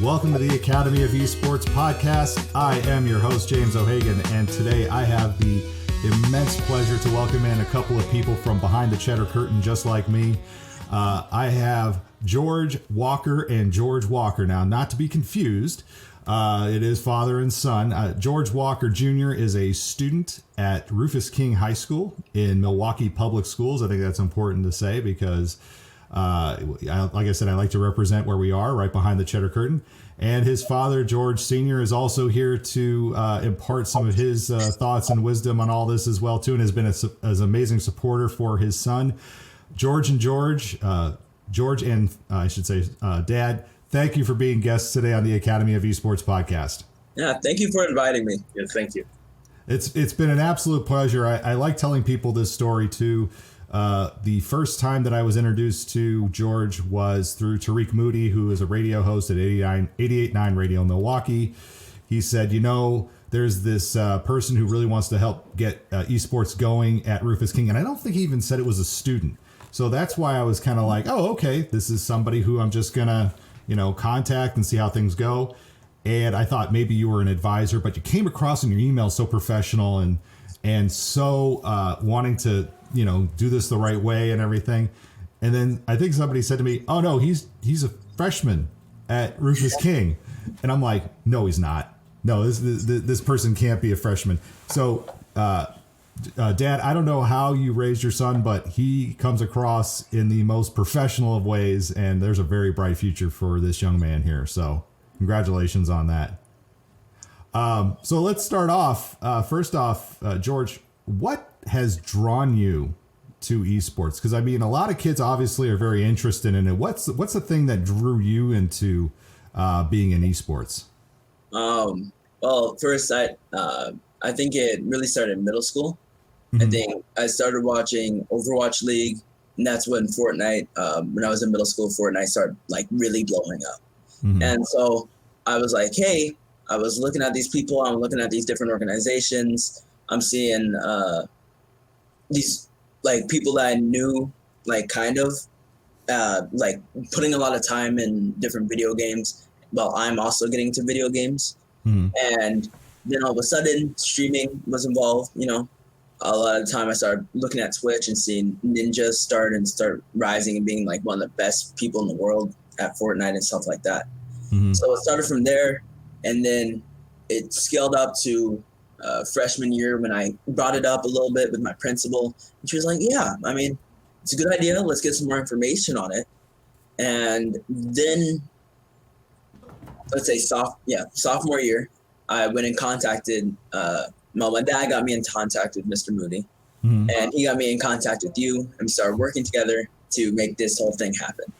Welcome to the Academy of Esports podcast. I am your host, James O'Hagan, and today I have the immense pleasure to welcome in a couple of people from behind the cheddar curtain, just like me. I have George Walker and George Walker. Now, not to be confused, it is father and son. George Walker Jr. is a student at Rufus King High School in Milwaukee Public Schools. I think that's important to say because, like I said, I like to represent where we are, right behind the cheddar curtain. And his father, George Sr., is also here to impart some of his thoughts and wisdom on all this as well, too, and has been an amazing supporter for his son. George and I should say Dad, thank you for being guests today on the Academy of Esports podcast. Yeah, thank you for inviting me. Yeah, thank you. It's been an absolute pleasure. I like telling people this story too. The first time that I was introduced to George was through Tarik Moody, who is a radio host at 88.9 Radio in Milwaukee. He said, there's this person who really wants to help get esports going at Rufus King. And I don't think he even said it was a student. So that's why I was kind of like, oh, okay, this is somebody who I'm just going to, contact and see how things go. And I thought maybe you were an advisor, but you came across in your email so professional and so wanting to, do this the right way and everything. And then I think somebody said to me, oh, no, he's a freshman at Rufus King. And I'm like, no, he's not. No, this person can't be a freshman. So, Dad, I don't know how you raised your son, but he comes across in the most professional of ways, and there's a very bright future for this young man here. So congratulations on that. So let's start off. First off, George, what has drawn you to esports? Because, a lot of kids obviously are very interested in it. What's the thing that drew you into being in esports? Well, first, I think it really started in middle school. Mm-hmm. I think I started watching Overwatch League, and that's when Fortnite, when I was in middle school, Fortnite started really blowing up. Mm-hmm. And so I was like, hey, I was looking at these people, I'm looking at these different organizations, I'm seeing these people that I knew, kind of putting a lot of time in different video games while I'm also getting into video games. Mm-hmm. And then all of a sudden streaming was involved. A lot of the time I started looking at Twitch and seeing ninjas start rising and being one of the best people in the world at Fortnite and stuff like that. Mm-hmm. So it started from there, and then it scaled up to freshman year when I brought it up a little bit with my principal, and she was like, yeah, it's a good idea. Let's get some more information on it. And then let's say sophomore year, I went and contacted, my dad got me in contact with Mr. Moody, mm-hmm. and he got me in contact with you, and we started working together to make this whole thing happen.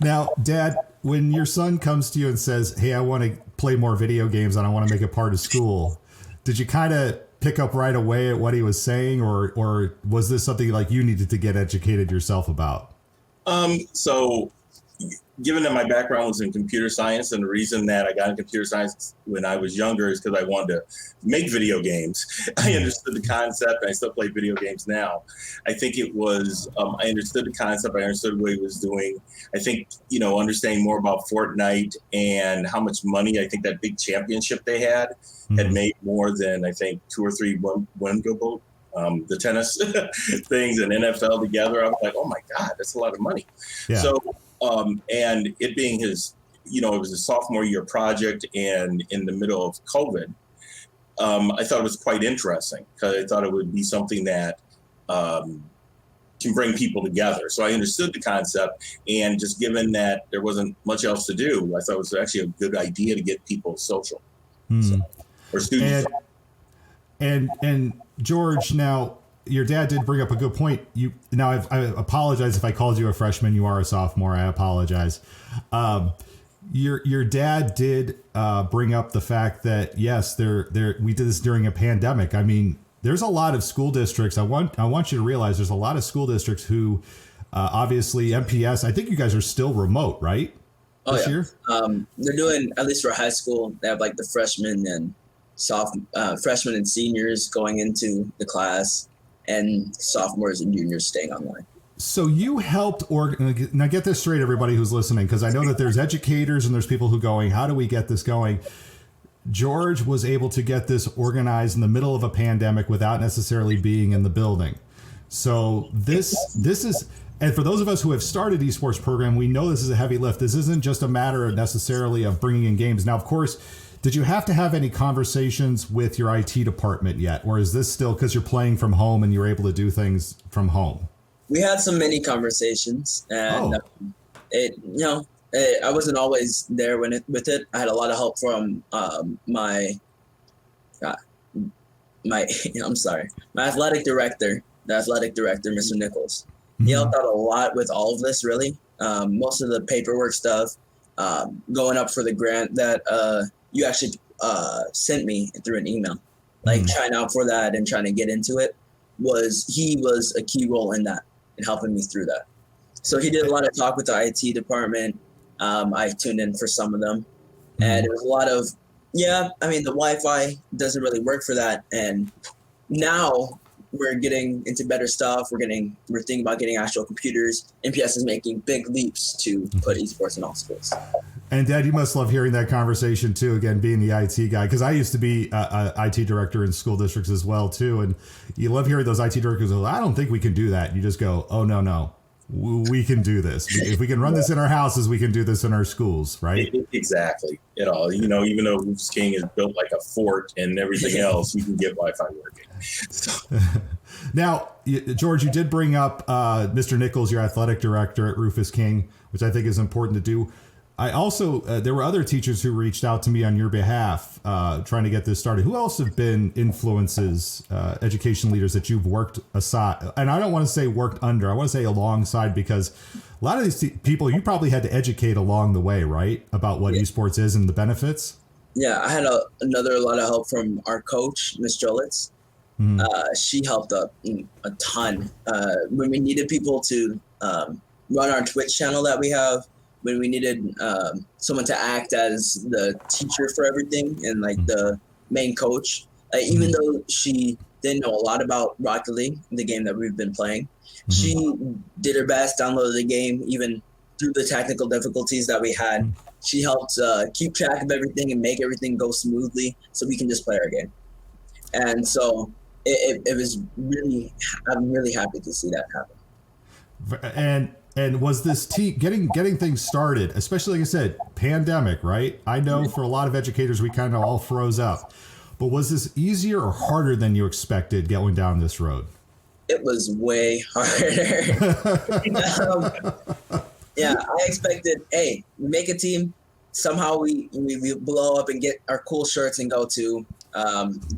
Now, Dad, when your son comes to you and says, hey, I want to play more video games and I want to make it part of school, did you kind of pick up right away at what he was saying, or was this something you needed to get educated yourself about? So given that my background was in computer science, and the reason that I got into computer science when I was younger is because I wanted to make video games. I understood the concept, and I still play video games now. I think it was, I understood the concept, I understood what he was doing. I think, understanding more about Fortnite and how much money, I think that big championship they had made more than, I think, 2 or 3 women go boat. The tennis things and NFL together. I was like, oh my God, that's a lot of money. Yeah. So, and it being his, it was a sophomore year project and in the middle of COVID, I thought it was quite interesting because I thought it would be something that can bring people together. So I understood the concept, and just given that there wasn't much else to do, I thought it was actually a good idea to get people social. So, or students. And George, now your dad did bring up a good point. I apologize if I called you a freshman. You are a sophomore. I apologize. Your dad did bring up the fact that yes, we did this during a pandemic. There's a lot of school districts. I want you to realize there's a lot of school districts who obviously MPS. I think you guys are still remote, right? This year? They're doing, at least for high school, they have the freshmen and freshmen and seniors going into the class, and sophomores and juniors staying online. So you helped now get this straight, everybody who's listening, because I know that there's educators and there's people who going, how do we get this going? George was able to get this organized in the middle of a pandemic without necessarily being in the building. So this is, and for those of us who have started esports program, we know this is a heavy lift. This isn't just a matter of necessarily of bringing in games. Now, of course, did you have to have any conversations with your IT department yet? Or is this still because you're playing from home and you're able to do things from home? We had some mini conversations, and I wasn't always there with it. I had a lot of help from my athletic director, Mr. Nichols. He helped out a lot with all of this, really. Most of the paperwork stuff, going up for the grant that you actually sent me through an email, like trying out for that and trying to get into it. He was a key role in that and helping me through that. So he did a lot of talk with the IT department. I tuned in for some of them, and it was a lot of, the Wi-Fi doesn't really work for that. And now we're getting into better stuff. We're thinking about getting actual computers. MPS is making big leaps to put esports in all schools. And Dad, you must love hearing that conversation too, again, being the IT guy, because I used to be a IT director in school districts as well too. And you love hearing those IT directors go, I don't think we can do that. You just go, oh, no, we can do this. If we can run this in our houses, we can do this in our schools, right? Exactly. Even though Rufus King is built like a fort and everything else, you can get Wi-Fi working. So. Now, George, you did bring up Mr. Nichols, your athletic director at Rufus King, which I think is important to do. I also, there were other teachers who reached out to me on your behalf, trying to get this started. Who else have been influences, education leaders that you've worked aside? And I don't want to say worked under, I want to say alongside, because a lot of these people you probably had to educate along the way, right? About what esports is and the benefits. Yeah, I had a lot of help from our coach, Ms. Jolitz. She helped up a ton. When we needed people to run our Twitch channel that we have, when we needed someone to act as the teacher for everything and like the main coach, even though she didn't know a lot about Rocket League, the game that we've been playing, she did her best, downloaded the game, even through the technical difficulties that we had. She helped keep track of everything and make everything go smoothly so we can just play our game. And so it was really, I'm really happy to see that happen. And was this getting things started, especially, like I said, pandemic, right? I know for a lot of educators, we kind of all froze up. But was this easier or harder than you expected going down this road? It was way harder. I expected, we make a team. Somehow we blow up and get our cool shirts and go to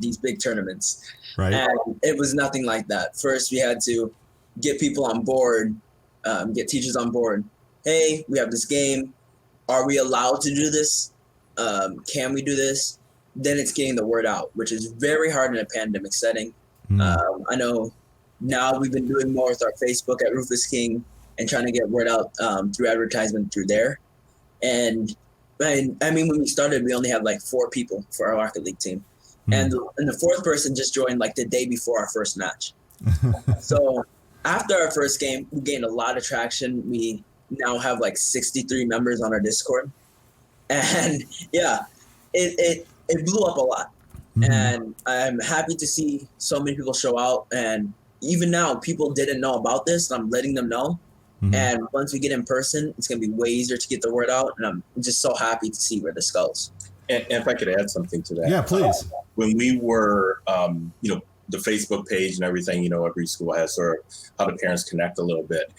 these big tournaments. Right. And it was nothing like that. First, we had to get people on board. Get teachers on board. Hey, we have this game. Are we allowed to do this? Can we do this? Then it's getting the word out, which is very hard in a pandemic setting. I know now we've been doing more with our Facebook at Rufus King and trying to get word out through advertisement through there. And when we started, we only had like 4 people for our Rocket League team. And the 4th person just joined like the day before our first match. So after our first game, we gained a lot of traction. We now have like 63 members on our Discord. And it blew up a lot. And I'm happy to see so many people show out. And even now, people didn't know about this. I'm letting them know. And once we get in person, it's going to be way easier to get the word out. And I'm just so happy to see where this goes. And if I could add something to that. Yeah, please. When we were, the Facebook page and everything, every school has sort of how the parents connect a little bit.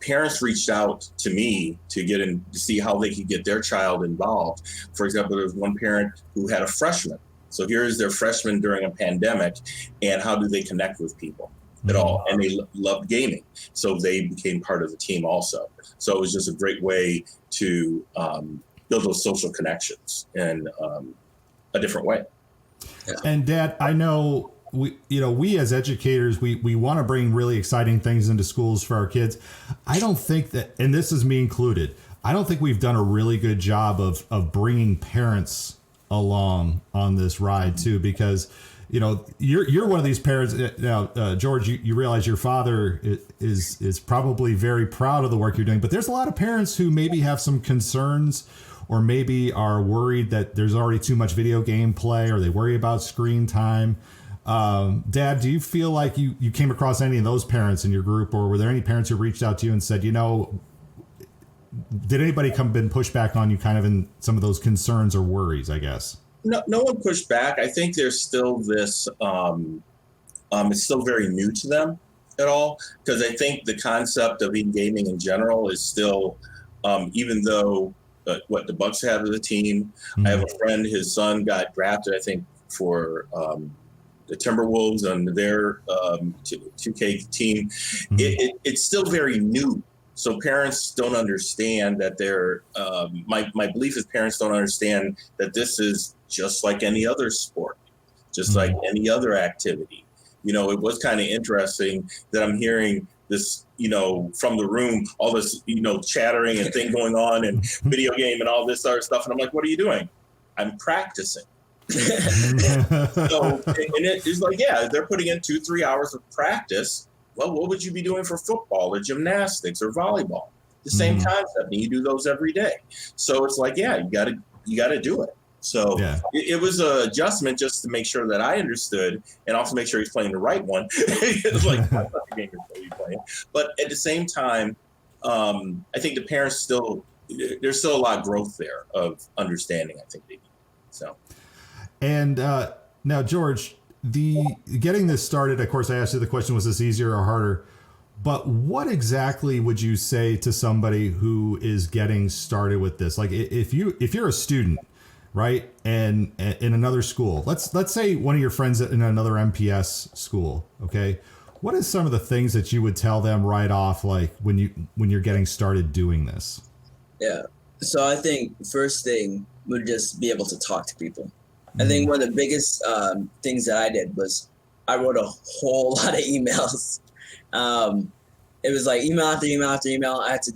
Parents reached out to me to get in to see how they could get their child involved. For example, there was one parent who had a freshman. So here is their freshman during a pandemic, and how do they connect with people at all? And they loved gaming. So they became part of the team also. So it was just a great way to build those social connections in a different way. Yeah. And Dad, I know we as educators, we want to bring really exciting things into schools for our kids. I don't think that, and this is me included, I don't think we've done a really good job of bringing parents along on this ride too, because you're one of these parents now, George, you realize your father is probably very proud of the work you're doing, but there's a lot of parents who maybe have some concerns or maybe are worried that there's already too much video game play, or they worry about screen time. Dad, do you feel like you came across any of those parents in your group, or were there any parents who reached out to you and said, did anybody been pushed back on you kind of in some of those concerns or worries, I guess? No one pushed back. I think there's still this, it's still very new to them at all, because I think the concept of gaming in general is still, even though what the Bucks have as a team, I have a friend, his son got drafted, I think, for the Timberwolves and their 2K team. It's still very new. So parents don't understand that my belief is parents don't understand that this is just like any other sport, just like any other activity. It was kind of interesting that I'm hearing this, from the room, all this, chattering and thing going on and video game and all this other stuff. And I'm like, what are you doing? I'm practicing. So, and it's like, yeah, they're putting in 2-3 hours of practice. Well, what would you be doing for football or gymnastics or volleyball? The same concept, and you do those every day. So it's like, yeah, you got to do it. So it was an adjustment just to make sure that I understood, and also make sure he's playing the right one. It's like, that's not the game you're supposed to be playing. But at the same time, I think the parents there's still a lot of growth there of understanding, I think they need. So. And now, George, getting this started, of course, I asked you the question, was this easier or harder? But what exactly would you say to somebody who is getting started with this? Like if you're a student, right, and in another school, let's say one of your friends in another MPS school, okay, what is some of the things that you would tell them right off, like when you're getting started doing this? Yeah. So I think first thing would just be able to talk to people. I think one of the biggest things that I did was I wrote a whole lot of emails. It was like email after email after email. I had to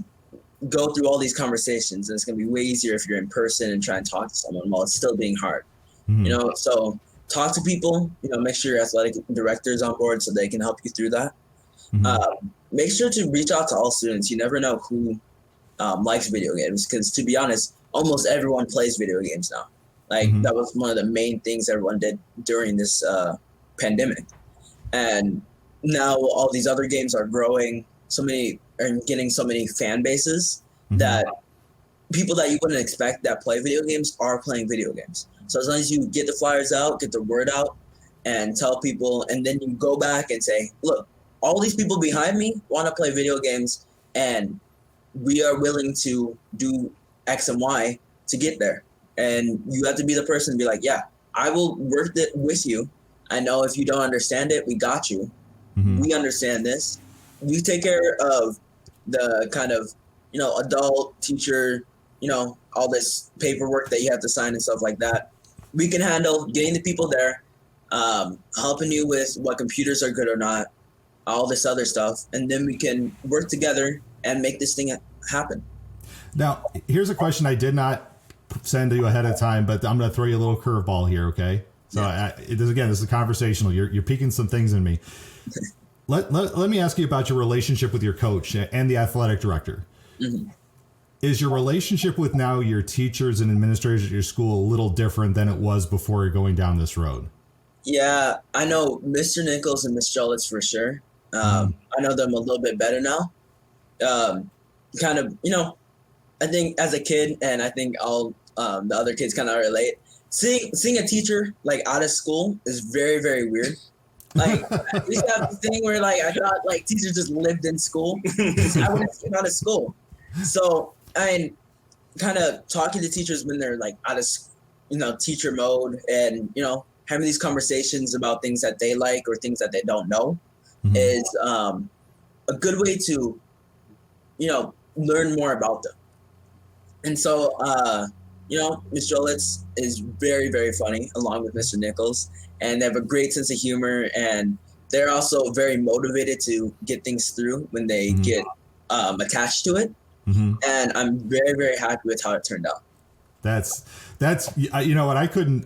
go through all these conversations, and it's going to be way easier if you're in person and try and talk to someone while it's still being hard. So talk to people, make sure your athletic director is on board so they can help you through that. Make sure to reach out to all students. You never know who likes video games, because to be honest, almost everyone plays video games now. That was one of the main things everyone did during this pandemic. And now all these other games are growing and getting so many fan bases that people that you wouldn't expect that play video games are playing video games. So as long as you get the flyers out, get the word out, and tell people, and then you go back and say, look, all these people behind me want to play video games, and we are willing to do X and Y to get there. And you have to be the person to be like, yeah, I will work it with you. I know if you don't understand it, we got you. We understand this. You take care of the kind of, adult teacher, all this paperwork that you have to sign and stuff like that. We can handle getting the people there, helping you with what computers are good or not, all this other stuff. And then we can work together and make this thing happen. Now, here's a question I did not send to you ahead of time, but I'm going to throw you a little curveball here, okay? So this is conversational. You're peeking some things in me. Let me ask you about your relationship with your coach and the athletic director. Is your relationship with now your teachers and administrators at your school a little different than it was before going down this road? Yeah, I know Mr. Nichols and Miss Jolitz for sure. I know them a little bit better now. Kind of, I think as a kid, and I think all the other kids kind of relate, seeing a teacher out of school is very, very weird. We used to have the thing where I thought teachers just lived in school. I wouldn't see them out of school. So I'm kind of talking to teachers when they're out of teacher mode, and having these conversations about things that they like or things that they don't know is a good way to learn more about them. And so Ms. Jolitz is very, very funny, along with Mr. Nichols, and they have a great sense of humor, and they're also very motivated to get things through when they get attached to it. And I'm very, very happy with how it turned out. That's That's, you know what, I couldn't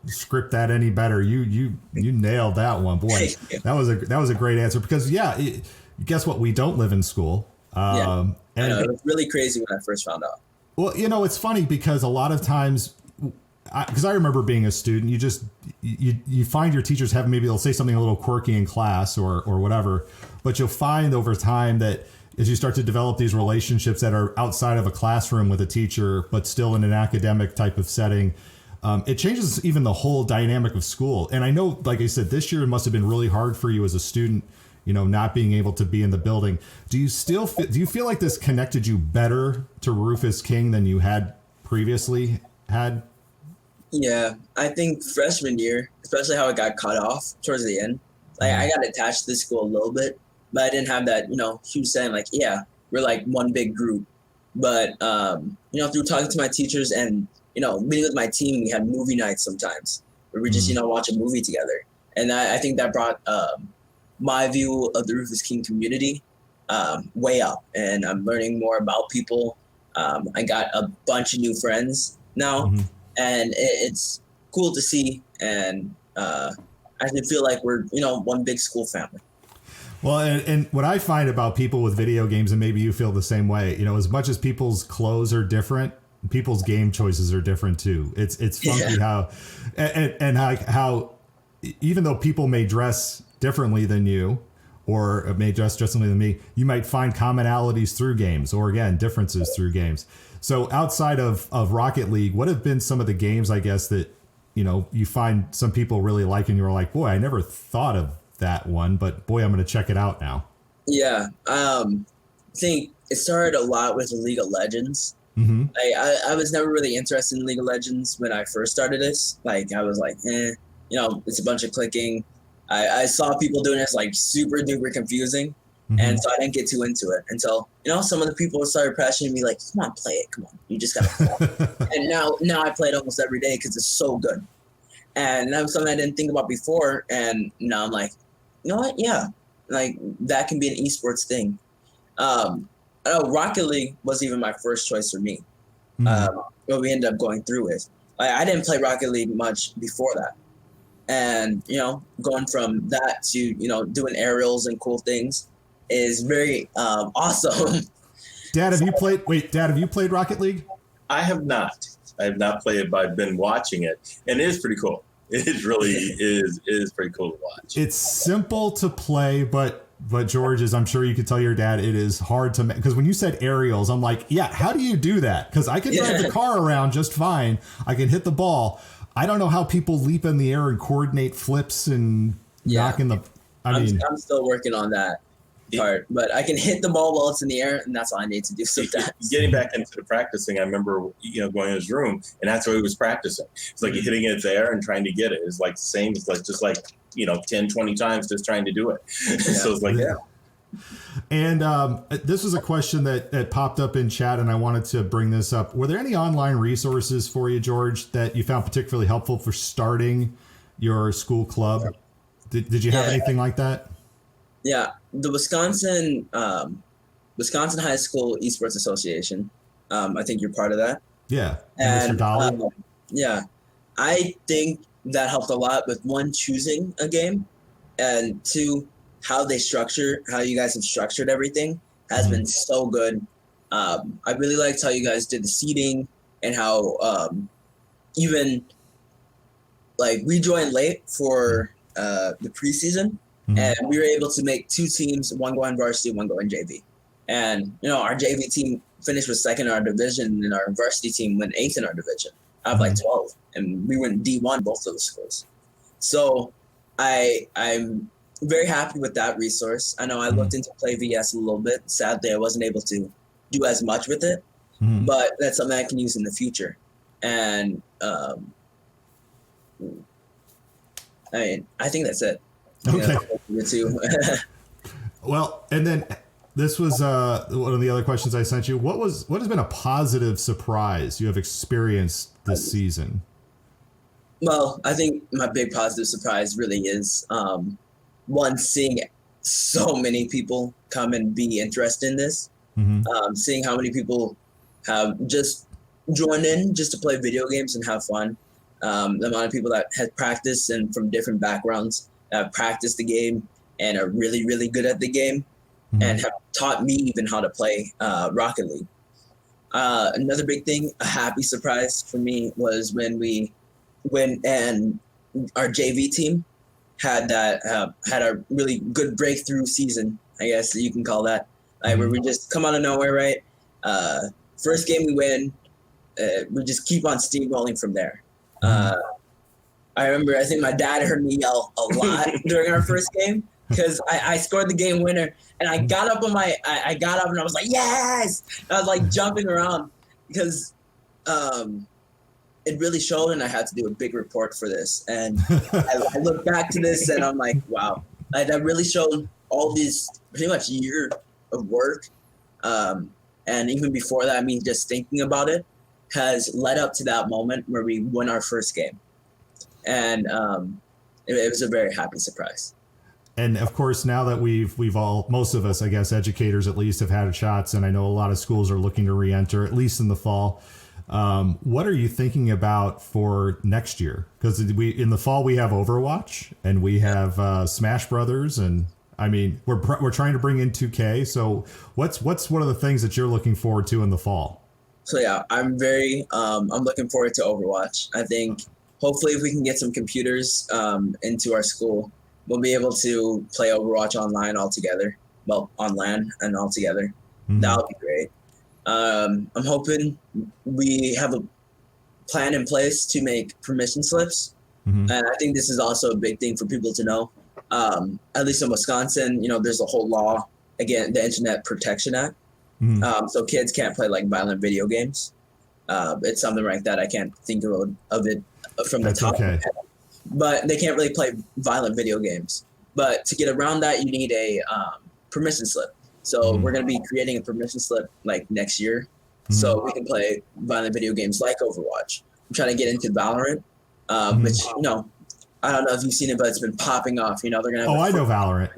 script that any better. You nailed that one, boy. That was a great answer, because guess what, we don't live in school. And I know, it was really crazy when I first found out. Well, you know, it's funny because a lot of times, because I remember being a student, you find your teachers have, maybe they'll say something a little quirky in class or whatever, but you'll find over time that as you start to develop these relationships that are outside of a classroom with a teacher, but still in an academic type of setting, it changes even the whole dynamic of school. And I know, like I said, this year it must have been really hard for you as a student, you know, not being able to be in the building. Do you feel like this connected you better to Rufus King than you had previously had? Yeah, I think freshman year, especially how it got cut off towards the end, like I got attached to the school a little bit, but I didn't have that, you know, huge saying like, yeah, we're like one big group. But, you know, through talking to my teachers and, you know, meeting with my team, we had movie nights sometimes where we just, you know, watch a movie together. And I think that brought my view of the Rufus King community way up. And I'm learning more about people. I got a bunch of new friends now, and it's cool to see. And I feel like we're, you know, one big school family. Well, and what I find about people with video games, and maybe you feel the same way, you know, as much as people's clothes are different, people's game choices are different too. It's funky how how even though people may dress differently than you, or may dress differently than me, you might find commonalities through games, or again, differences through games. So outside of Rocket League, what have been some of the games, I guess, that, you know, you find some people really like and you're like, boy, I never thought of that one, but boy, I'm going to check it out now? Yeah. I think it started a lot with League of Legends. I was never really interested in League of Legends when I first started this. Like, I was like, you know, it's a bunch of clicking. I saw people doing this like super duper confusing. And so I didn't get too into it until, you know, some of the people started pressuring me like, come on, play it. Come on. You just got to play it. And now I play it almost every day because it's so good. And that was something I didn't think about before. And now I'm like, you know what? Yeah. Like, that can be an esports thing. I know Rocket League was even my first choice for me. But we ended up going through it. I didn't play Rocket League much before that. And, you know, going from that to, you know, doing aerials and cool things is very awesome. Dad, have you played Rocket League? I have not. I have not played it, but I've been watching it, and it is pretty cool. It really is pretty cool to watch. It's simple to play, but George, as I'm sure you could tell your dad, it is hard to, because when you said aerials, I'm like, yeah, how do you do that? Because I can drive the car around just fine. I can hit the ball. I don't know how people leap in the air and coordinate flips and knock in the. I'm still working on that part, but I can hit the ball while it's in the air, and that's all I need to do sometimes. Getting back into the practicing, I remember, you know, going in his room, and that's where he was practicing. It's like hitting it there and trying to get it. It's like the same. It's like just like, you know, 10, 20 times just trying to do it. So it's like, yeah. And this was a question that popped up in chat, and I wanted to bring this up. Were there any online resources for you, George, that you found particularly helpful for starting your school club? Did you have anything like that? Yeah, the Wisconsin High School Esports Association. I think you're part of that. Yeah, and Mr. Dolly. Yeah, I think that helped a lot with one, choosing a game, and two, how you guys have structured everything has been so good. I really liked how you guys did the seeding and how even like we joined late for the preseason. And we were able to make two teams, one going varsity, one going JV. And, you know, our JV team finished with second in our division, and our varsity team went 8th in our division out of like 12. And we went D1 both of the schools. So I'm very happy with that resource. I know I looked into Play VS a little bit. Sadly, I wasn't able to do as much with it, but that's something I can use in the future. And I mean, I think that's it. Okay. Yeah, well, and then this was one of the other questions I sent you. What has been a positive surprise you have experienced this season? Well, I think my big positive surprise really is one, seeing so many people come and be interested in this. Seeing how many people have just join in just to play video games and have fun. The amount of people that had practiced and from different backgrounds have practiced the game and are really, really good at the game and have taught me even how to play Rocket League. Another big thing, a happy surprise for me, was when our JV team had a really good breakthrough season, I guess you can call that, where we just come out of nowhere, right? First game we win, we just keep on steamrolling from there. I remember, I think my dad heard me yell a lot during our first game because I scored the game winner, and I got up and I was like, yes! I was like jumping around because it really showed, and I had to do a big report for this. And I look back to this and I'm like, wow, that really showed all these pretty much year of work. And even before that, I mean, just thinking about it has led up to that moment where we won our first game. And it was a very happy surprise. And of course, now that we've all, most of us, I guess, educators at least, have had shots, and I know a lot of schools are looking to re-enter, at least in the fall. What are you thinking about for next year? Because in the fall we have Overwatch and we have Smash Brothers, and I mean we're trying to bring in 2K. So what's one of the things that you're looking forward to in the fall? So yeah, I'm looking forward to Overwatch. I think hopefully if we can get some computers into our school, we'll be able to play Overwatch online all together. Well, on LAN and all together. That would be great. I'm hoping we have a plan in place to make permission slips. And I think this is also a big thing for people to know. At least in Wisconsin, there's a whole law, again, the Internet Protection Act. So kids can't play like violent video games. It's something like that. I can't think of it from the top of my head. But they can't really play violent video games. But to get around that, you need a permission slip. So we're going to be creating a permission slip like next year, so we can play violent video games like Overwatch. I'm trying to get into Valorant, which I don't know if you've seen it, but it's been popping off. They're gonna have I know Valorant.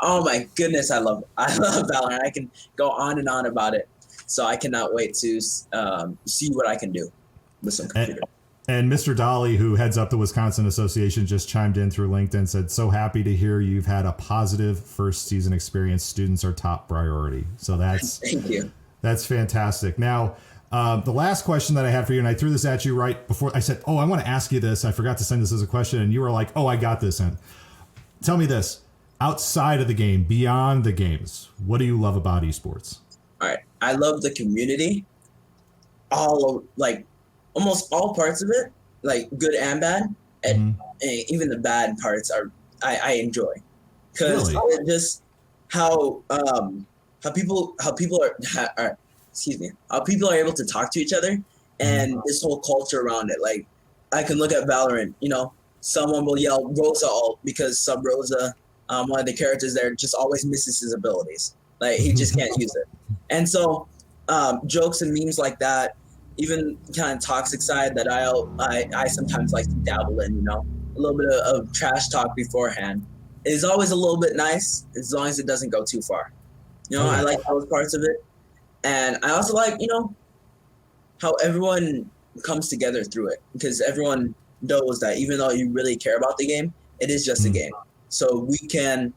Oh my goodness, I love Valorant. I can go on and on about it. So I cannot wait to see what I can do with some computer. And Mr. Dolly, who heads up the Wisconsin Association, just chimed in through LinkedIn, said, "So happy to hear you've had a positive first season experience. Students are top priority." So that's thank you. That's fantastic. Now, the last question that I had for you, and I threw this at you right before I said, "Oh, I want to ask you this. I forgot to send this as a question," and you were like, "Oh, I got this." And tell me this: outside of the game, beyond the games, what do you love about esports? All right, I love the community. Almost all parts of it, like good and bad, and even the bad parts I enjoy, because just how people are able to talk to each other, and this whole culture around it. Like I can look at Valorant, someone will yell Rosa ult because Sub Rosa, one of the characters there, just always misses his abilities. Like he just can't use it, and so jokes and memes like that. Even kind of toxic side that I sometimes like to dabble in, a little bit of trash talk beforehand is always a little bit nice as long as it doesn't go too far. I like those parts of it. And I also like, how everyone comes together through it, because everyone knows that even though you really care about the game, it is just a game. So we can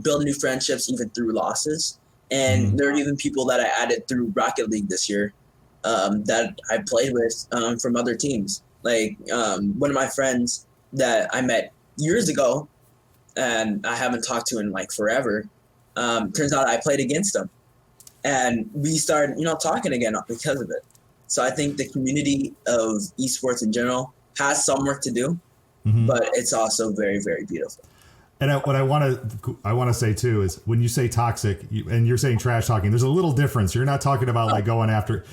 build new friendships even through losses. And there are even people that I added through Rocket League this year that I played with from other teams. Like one of my friends that I met years ago and I haven't talked to in like forever, turns out I played against him. And we started, talking again because of it. So I think the community of esports in general has some work to do, but it's also very, very beautiful. And what I want to say too is when you say toxic and you're saying trash talking, there's a little difference. You're not talking about like going after.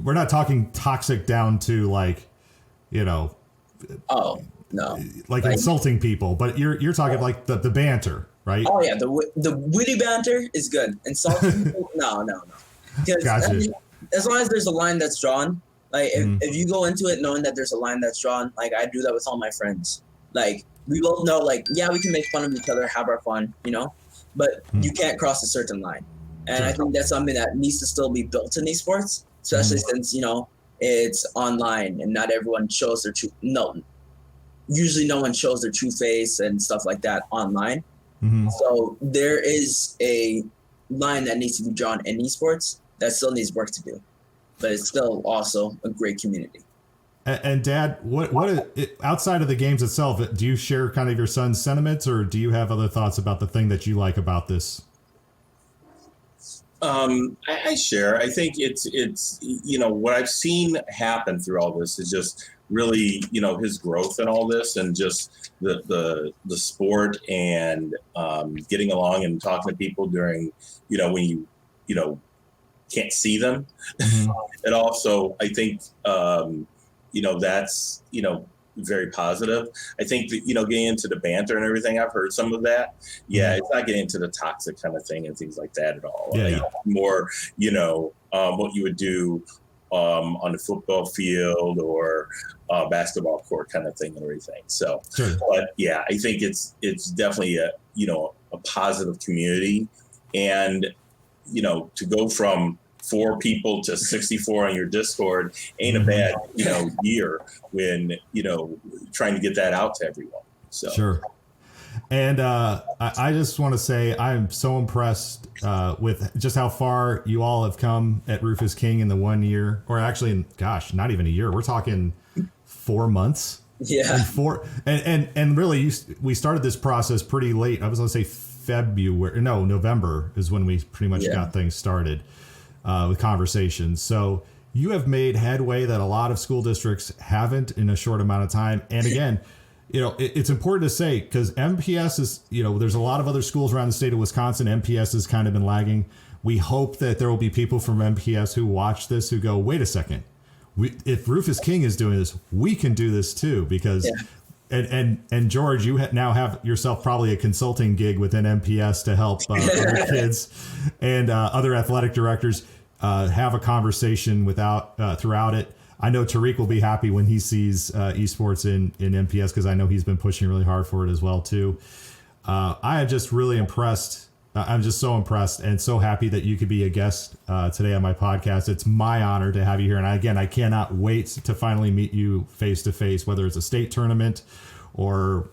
We're not talking toxic down to like, Oh no, like insulting people, but you're talking like the banter, right? Oh yeah, the witty banter is good. Insulting people, no. Because gotcha. As long as there's a line that's drawn, like if you go into it knowing that there's a line that's drawn, like I do that with all my friends. Like we both know, like we can make fun of each other, have our fun, but you can't cross a certain line. And I think that's something that needs to still be built in esports. especially since, it's online and not everyone shows their usually no one shows their true face and stuff like that online. So there is a line that needs to be drawn in esports that still needs work to do, but it's still also a great community. And Dad, what outside of the games itself, do you share kind of your son's sentiments, or do you have other thoughts about the thing that you like about this? I share. I think it's what I've seen happen through all this is just really his growth in all this, and just the sport, and getting along and talking to people during when you can't see them. And also I think that's very positive. I think that getting into the banter and everything, I've heard some of that. It's not getting into the toxic kind of thing and things like that at all. More what you would do on the football field or basketball court kind of thing and everything. So but I think it's definitely a positive community, and to go from 4 people to 64 on your Discord ain't a bad year when trying to get that out to everyone. So sure. And I just want to say I'm so impressed with just how far you all have come at Rufus King in the 1 year, or actually, gosh, not even a year. We're talking 4 months. Yeah. And really, we started this process pretty late. I was going to say November is when we pretty much got things started with conversations. So you have made headway that a lot of school districts haven't in a short amount of time. And again, it's important to say, because MPS is, there's a lot of other schools around the state of Wisconsin. MPS has kind of been lagging. We hope that there will be people from MPS who watch this who go, wait a second, if Rufus King is doing this, we can do this too. Because and George, you now have yourself probably a consulting gig within MPS to help other kids and other athletic directors have a conversation throughout it. I know Tarik will be happy when he sees esports in MPS, because I know he's been pushing really hard for it as well too. I am just really impressed. I'm just so impressed and so happy that you could be a guest today on my podcast. It's my honor to have you here. And I cannot wait to finally meet you face to face, whether it's a state tournament or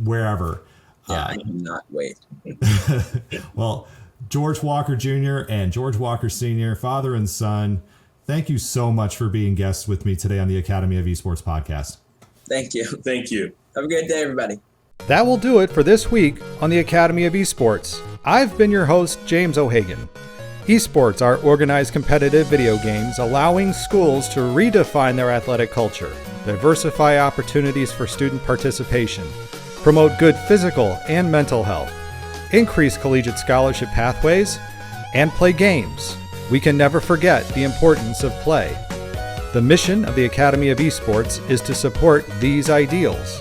wherever. I cannot wait. Well, George Walker Jr. and George Walker Sr., father and son, thank you so much for being guests with me today on the Academy of Esports podcast. Thank you. Thank you. Have a great day, everybody. That will do it for this week on the Academy of Esports. I've been your host, James O'Hagan. Esports are organized competitive video games allowing schools to redefine their athletic culture, diversify opportunities for student participation, promote good physical and mental health, increase collegiate scholarship pathways, and play games. We can never forget the importance of play. The mission of the Academy of Esports is to support these ideals.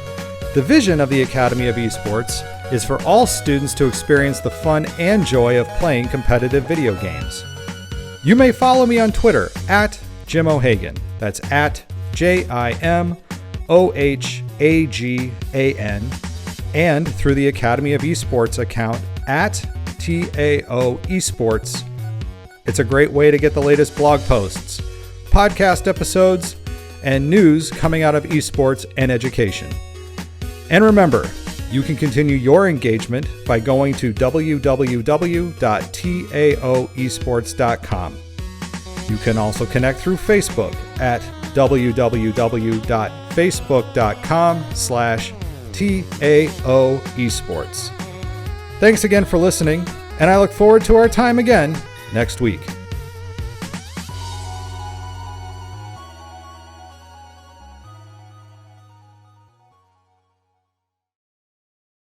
The vision of the Academy of Esports is for all students to experience the fun and joy of playing competitive video games. You may follow me on Twitter at Jim O'Hagan. That's at JimOhagan, and through the Academy of Esports account at TAO Esports. It's a great way to get the latest blog posts, podcast episodes, and news coming out of esports and education. And remember, you can continue your engagement by going to www.taoesports.com. You can also connect through Facebook at www.facebook.com/TAOesports. Thanks again for listening, and I look forward to our time again next week.